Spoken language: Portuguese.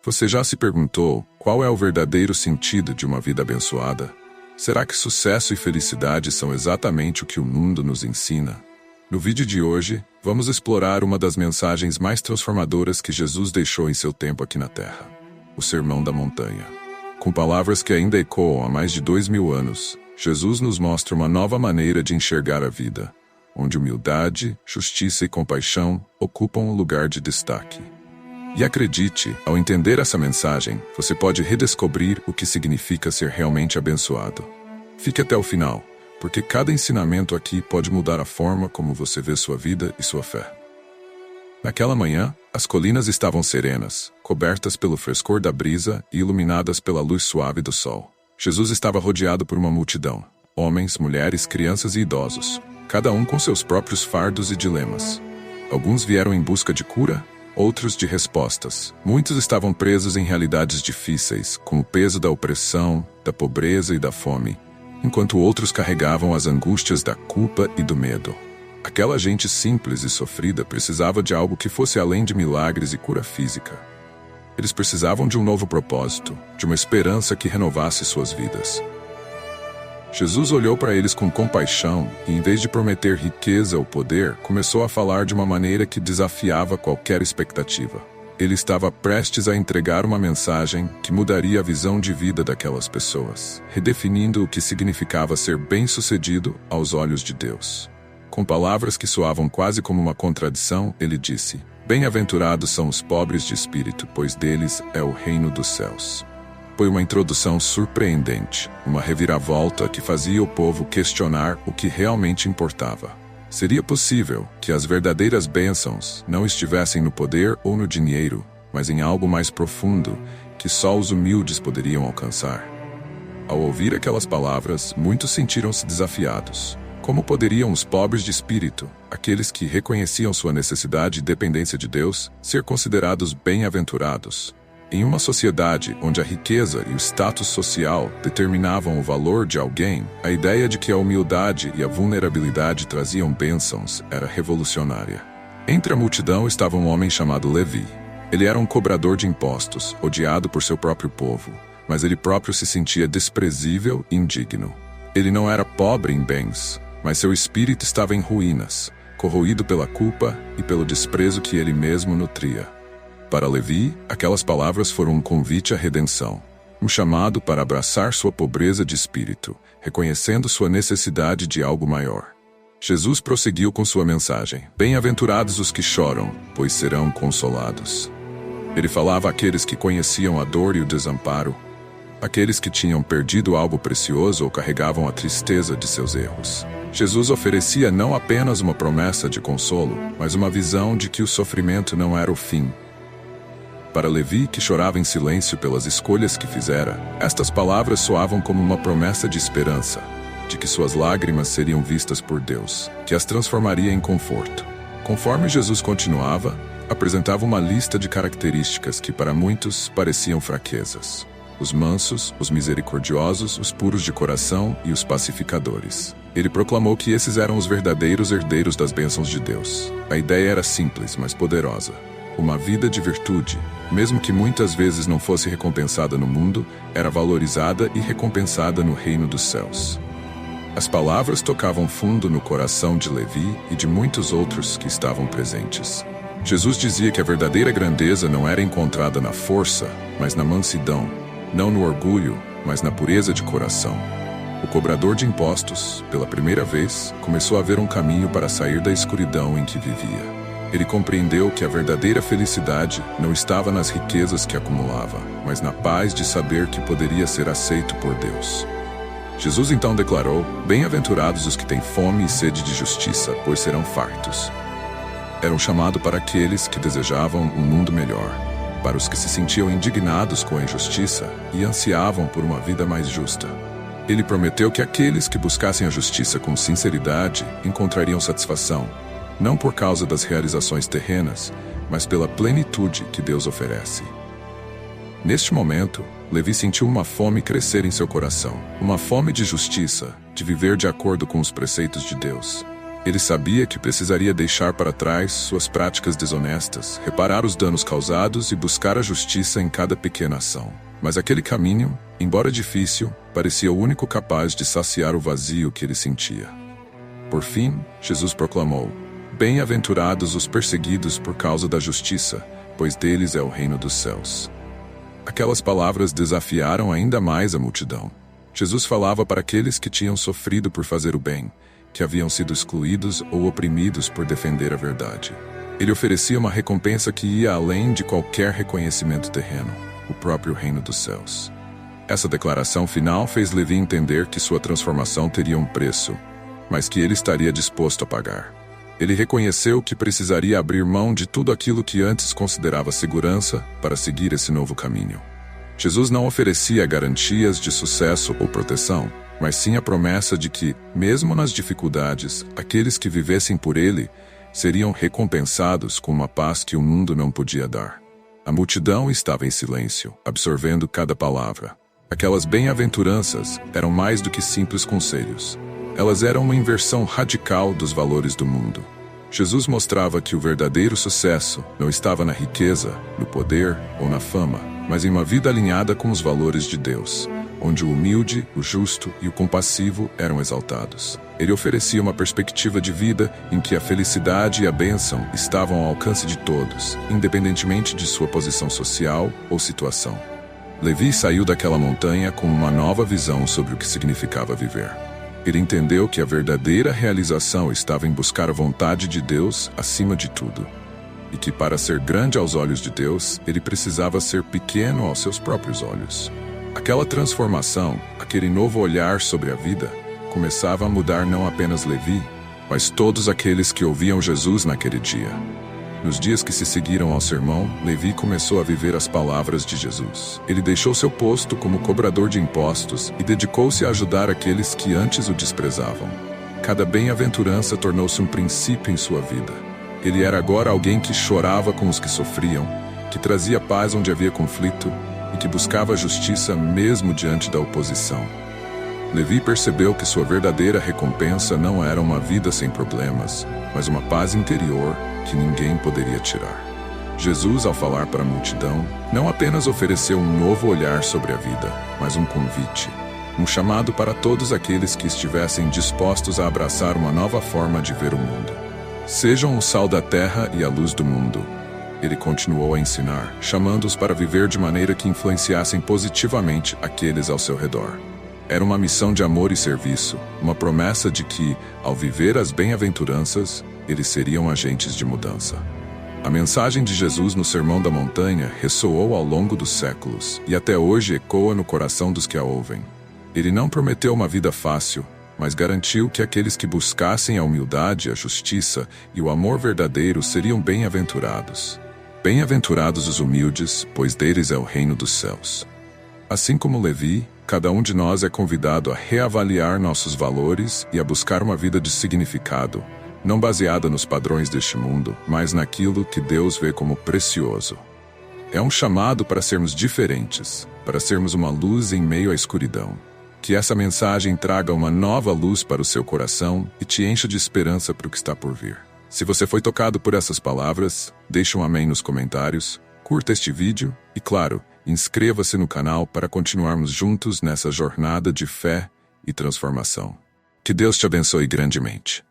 Você já se perguntou qual é o verdadeiro sentido de uma vida abençoada? Será que sucesso e felicidade são exatamente o que o mundo nos ensina? No vídeo de hoje, vamos explorar uma das mensagens mais transformadoras que Jesus deixou em seu tempo aqui na Terra: o Sermão da Montanha. Com palavras que ainda ecoam há mais de 2000 anos, Jesus nos mostra uma nova maneira de enxergar a vida, onde humildade, justiça e compaixão ocupam um lugar de destaque. E acredite, ao entender essa mensagem, você pode redescobrir o que significa ser realmente abençoado. Fique até o final, porque cada ensinamento aqui pode mudar a forma como você vê sua vida e sua fé. Naquela manhã, as colinas estavam serenas, cobertas pelo frescor da brisa e iluminadas pela luz suave do sol. Jesus estava rodeado por uma multidão: homens, mulheres, crianças e idosos, cada um com seus próprios fardos e dilemas. Alguns vieram em busca de cura, outros de respostas. Muitos estavam presos em realidades difíceis, com o peso da opressão, da pobreza e da fome, enquanto outros carregavam as angústias da culpa e do medo. Aquela gente simples e sofrida precisava de algo que fosse além de milagres e cura física. Eles precisavam de um novo propósito, de uma esperança que renovasse suas vidas. Jesus olhou para eles com compaixão e, em vez de prometer riqueza ou poder, começou a falar de uma maneira que desafiava qualquer expectativa. Ele estava prestes a entregar uma mensagem que mudaria a visão de vida daquelas pessoas, redefinindo o que significava ser bem-sucedido aos olhos de Deus. Com palavras que soavam quase como uma contradição, ele disse: "Bem-aventurados são os pobres de espírito, pois deles é o reino dos céus." Foi uma introdução surpreendente, uma reviravolta que fazia o povo questionar o que realmente importava. Seria possível que as verdadeiras bênçãos não estivessem no poder ou no dinheiro, mas em algo mais profundo, que só os humildes poderiam alcançar? Ao ouvir aquelas palavras, muitos sentiram-se desafiados. Como poderiam os pobres de espírito, aqueles que reconheciam sua necessidade e dependência de Deus, ser considerados bem-aventurados? Em uma sociedade onde a riqueza e o status social determinavam o valor de alguém, a ideia de que a humildade e a vulnerabilidade traziam bênçãos era revolucionária. Entre a multidão estava um homem chamado Levi. Ele era um cobrador de impostos, odiado por seu próprio povo, mas ele próprio se sentia desprezível e indigno. Ele não era pobre em bens, mas seu espírito estava em ruínas, corroído pela culpa e pelo desprezo que ele mesmo nutria. Para Levi, aquelas palavras foram um convite à redenção, um chamado para abraçar sua pobreza de espírito, reconhecendo sua necessidade de algo maior. Jesus prosseguiu com sua mensagem: "Bem-aventurados os que choram, pois serão consolados." Ele falava àqueles que conheciam a dor e o desamparo, aqueles que tinham perdido algo precioso ou carregavam a tristeza de seus erros. Jesus oferecia não apenas uma promessa de consolo, mas uma visão de que o sofrimento não era o fim. Para Levi, que chorava em silêncio pelas escolhas que fizera, estas palavras soavam como uma promessa de esperança, de que suas lágrimas seriam vistas por Deus, que as transformaria em conforto. Conforme Jesus continuava, apresentava uma lista de características que para muitos pareciam fraquezas: os mansos, os misericordiosos, os puros de coração e os pacificadores. Ele proclamou que esses eram os verdadeiros herdeiros das bênçãos de Deus. A ideia era simples, mas poderosa. Uma vida de virtude, mesmo que muitas vezes não fosse recompensada no mundo, era valorizada e recompensada no reino dos céus. As palavras tocavam fundo no coração de Levi e de muitos outros que estavam presentes. Jesus dizia que a verdadeira grandeza não era encontrada na força, mas na mansidão, não no orgulho, mas na pureza de coração. O cobrador de impostos, pela primeira vez, começou a ver um caminho para sair da escuridão em que vivia. Ele compreendeu que a verdadeira felicidade não estava nas riquezas que acumulava, mas na paz de saber que poderia ser aceito por Deus. Jesus então declarou: "Bem-aventurados os que têm fome e sede de justiça, pois serão fartos." Era um chamado para aqueles que desejavam um mundo melhor, para os que se sentiam indignados com a injustiça e ansiavam por uma vida mais justa. Ele prometeu que aqueles que buscassem a justiça com sinceridade encontrariam satisfação, não por causa das realizações terrenas, mas pela plenitude que Deus oferece. Neste momento, Levi sentiu uma fome crescer em seu coração, uma fome de justiça, de viver de acordo com os preceitos de Deus. Ele sabia que precisaria deixar para trás suas práticas desonestas, reparar os danos causados e buscar a justiça em cada pequena ação. Mas aquele caminho, embora difícil, parecia o único capaz de saciar o vazio que ele sentia. Por fim, Jesus proclamou: "Bem-aventurados os perseguidos por causa da justiça, pois deles é o reino dos céus." Aquelas palavras desafiaram ainda mais a multidão. Jesus falava para aqueles que tinham sofrido por fazer o bem, que haviam sido excluídos ou oprimidos por defender a verdade. Ele oferecia uma recompensa que ia além de qualquer reconhecimento terreno, o próprio reino dos céus. Essa declaração final fez Levi entender que sua transformação teria um preço, mas que ele estaria disposto a pagar. Ele reconheceu que precisaria abrir mão de tudo aquilo que antes considerava segurança para seguir esse novo caminho. Jesus não oferecia garantias de sucesso ou proteção, mas sim a promessa de que, mesmo nas dificuldades, aqueles que vivessem por ele seriam recompensados com uma paz que o mundo não podia dar. A multidão estava em silêncio, absorvendo cada palavra. Aquelas bem-aventuranças eram mais do que simples conselhos. Elas eram uma inversão radical dos valores do mundo. Jesus mostrava que o verdadeiro sucesso não estava na riqueza, no poder ou na fama, mas em uma vida alinhada com os valores de Deus, onde o humilde, o justo e o compassivo eram exaltados. Ele oferecia uma perspectiva de vida em que a felicidade e a bênção estavam ao alcance de todos, independentemente de sua posição social ou situação. Levi saiu daquela montanha com uma nova visão sobre o que significava viver. Ele entendeu que a verdadeira realização estava em buscar a vontade de Deus acima de tudo, e que para ser grande aos olhos de Deus, ele precisava ser pequeno aos seus próprios olhos. Aquela transformação, aquele novo olhar sobre a vida, começava a mudar não apenas Levi, mas todos aqueles que ouviam Jesus naquele dia. Nos dias que se seguiram ao sermão, Levi começou a viver as palavras de Jesus. Ele deixou seu posto como cobrador de impostos e dedicou-se a ajudar aqueles que antes o desprezavam. Cada bem-aventurança tornou-se um princípio em sua vida. Ele era agora alguém que chorava com os que sofriam, que trazia paz onde havia conflito e que buscava a justiça mesmo diante da oposição. Levi percebeu que sua verdadeira recompensa não era uma vida sem problemas, mas uma paz interior que ninguém poderia tirar. Jesus, ao falar para a multidão, não apenas ofereceu um novo olhar sobre a vida, mas um convite, um chamado para todos aqueles que estivessem dispostos a abraçar uma nova forma de ver o mundo. Sejam o sal da terra e a luz do mundo. Ele continuou a ensinar, chamando-os para viver de maneira que influenciassem positivamente aqueles ao seu redor. Era uma missão de amor e serviço, uma promessa de que, ao viver as bem-aventuranças, eles seriam agentes de mudança. A mensagem de Jesus no Sermão da Montanha ressoou ao longo dos séculos e até hoje ecoa no coração dos que a ouvem. Ele não prometeu uma vida fácil, mas garantiu que aqueles que buscassem a humildade, a justiça e o amor verdadeiro seriam bem-aventurados. Bem-aventurados os humildes, pois deles é o reino dos céus. Assim como Levi, cada um de nós é convidado a reavaliar nossos valores e a buscar uma vida de significado, não baseada nos padrões deste mundo, mas naquilo que Deus vê como precioso. É um chamado para sermos diferentes, para sermos uma luz em meio à escuridão. Que essa mensagem traga uma nova luz para o seu coração e te encha de esperança para o que está por vir. Se você foi tocado por essas palavras, deixe um amém nos comentários, curta este vídeo e, claro, inscreva-se no canal para continuarmos juntos nessa jornada de fé e transformação. Que Deus te abençoe grandemente.